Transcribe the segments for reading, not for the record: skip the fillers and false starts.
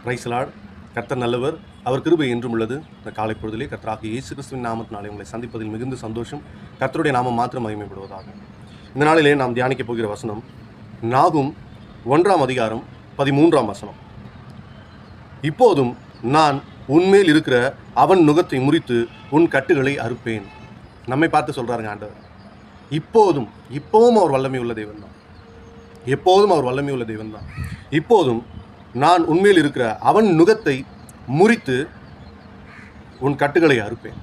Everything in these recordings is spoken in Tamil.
Price Lord. கர்த்தர் நல்லவர், அவர் கிருபை என்றும் உள்ளது. இந்த காலை பொழுதிலே கர்த்தராகிய இயேசு கிறிஸ்துவின் நாமத்தினாலே உங்களை சந்திப்பதில் மிகுந்த சந்தோஷம். கர்த்தருடைய நாமம் மாத்திரம் மகிமைப்படுவதாக. இந்த நாளிலே நாம் தியானிக்கப் போகிற வசனம் நாகும் 1:13. இப்போதும் நான் உன்மேல் இருக்கிற அவன் நுகத்தை முறித்து உன் கட்டுகளை அறுப்பேன். நம்மை பார்த்து சொல்றாருங்க ஆண்டவர். இப்போவும் அவர் வல்லமை உள்ள தேவன் தான். எப்போதும் அவர் வல்லமை உள்ள தேவன் தான். இப்போதும் நான் உன்மேல் இருக்கிற அவன் நுகத்தை முறித்து உன் கட்டுகளை அறுப்பேன்.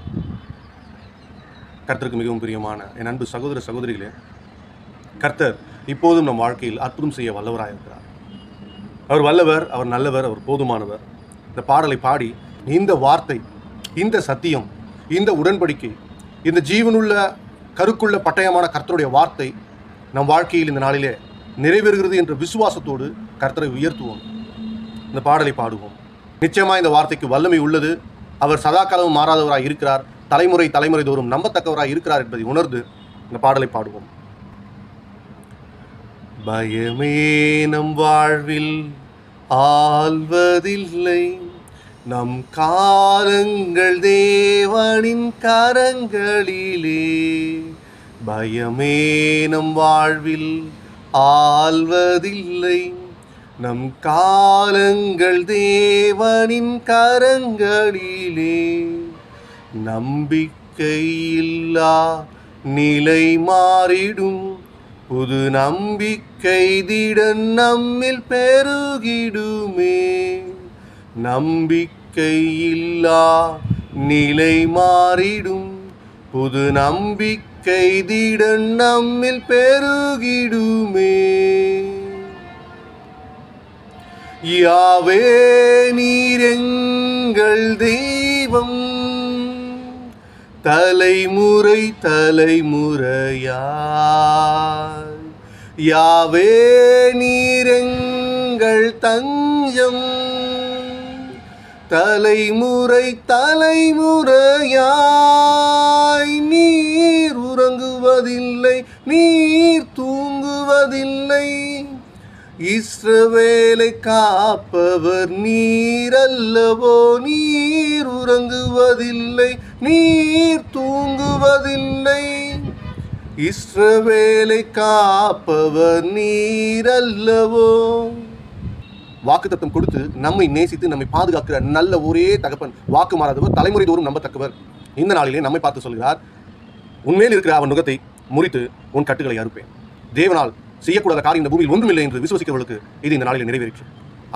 கர்த்தருக்கு மிகவும் பிரியமான என் அன்பு சகோதர சகோதரிகளே, கர்த்தர் இப்போதும் நம் வாழ்க்கையில் அற்புதம் செய்ய வல்லவராக இருக்கிறார். அவர் வல்லவர், அவர் நல்லவர், அவர் போதுமானவர். இந்த பாடலை பாடி இந்த வார்த்தை, இந்த சத்தியம், இந்த உடன்படிக்கை, இந்த ஜீவனுள்ள கருக்குள்ள பட்டயமான கர்த்தருடைய வார்த்தை நம் வாழ்க்கையில் இந்த நாளிலே நிறைவேறுகிறது என்ற விசுவாசத்தோடு கர்த்தரை உயர்த்துவோம். இந்த பாடலை பாடுவோம். நிச்சயமாக இந்த வார்த்தைக்கு வல்லமை உள்ளது. அவர் சதா காலமும் மாறாதவராய் இருக்கிறார். தலைமுறை தலைமுறை தோறும் நம்பத்தக்கவராய் இருக்கிறார் என்பதை உணர்ந்து இந்த பாடலை பாடுவோம். பயமே நம் வாழ்வில் ஆள்வதில்லை, நம் காலங்கள் தேவனின் கரங்களிலே. பயமே நம் வாழ்வில் ஆள்வதில்லை, நம் காலங்கள் தேவனின் கரங்களிலே. நம்பிக்கையில்லா நிலை மாறிடும், புது நம்பிக்கை திடன் நம்மில் பெருகிடுமே. நம்பிக்கையில்லா நிலை மாறிடும், புது நம்பிக்கை திடன் நம்மில் பெருகிடுமே. யாவே நீர் எங்கள் தெய்வம், தலைமுறை தலைமுறையாய். யாவே நீர் எங்கள் தஞ்சம், தலைமுறை தலைமுறையாய். நீர் உறங்குவதில்லை, நீர் தூங்குவதில்லை, இஸ்ரவேலை காப்பவர் நீர் அல்லவோ. நீர் உறங்குவதில்லை, நீர் தூங்குவதில்லை, இஸ்ரவேலை காப்பவர் நீர் அல்லவோ. வாக்குத்தத்தம் கொடுத்து நம்மை நேசித்து நம்மை பாதுகாக்கிற நல்ல ஒரே தகப்பன், வாக்கு மாறாதவர், தலைமுறை தோறும் நம்பத்தக்கவர். இந்த நாளிலே நம்மை பார்த்து சொல்கிறார், உன்மேல் இருக்கிற அவன் நுகத்தை முறித்து உன் கட்டுகளை அறுப்பேன். தேவனால் செய்யக்கூடாத காரியம் இந்த பூமியில் ஒன்றுமில்லை என்று விசுவசிக்கிறவர்களுக்கு இது இந்த நாளில் நிறைவேறிற்று.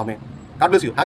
ஆமென். God bless you.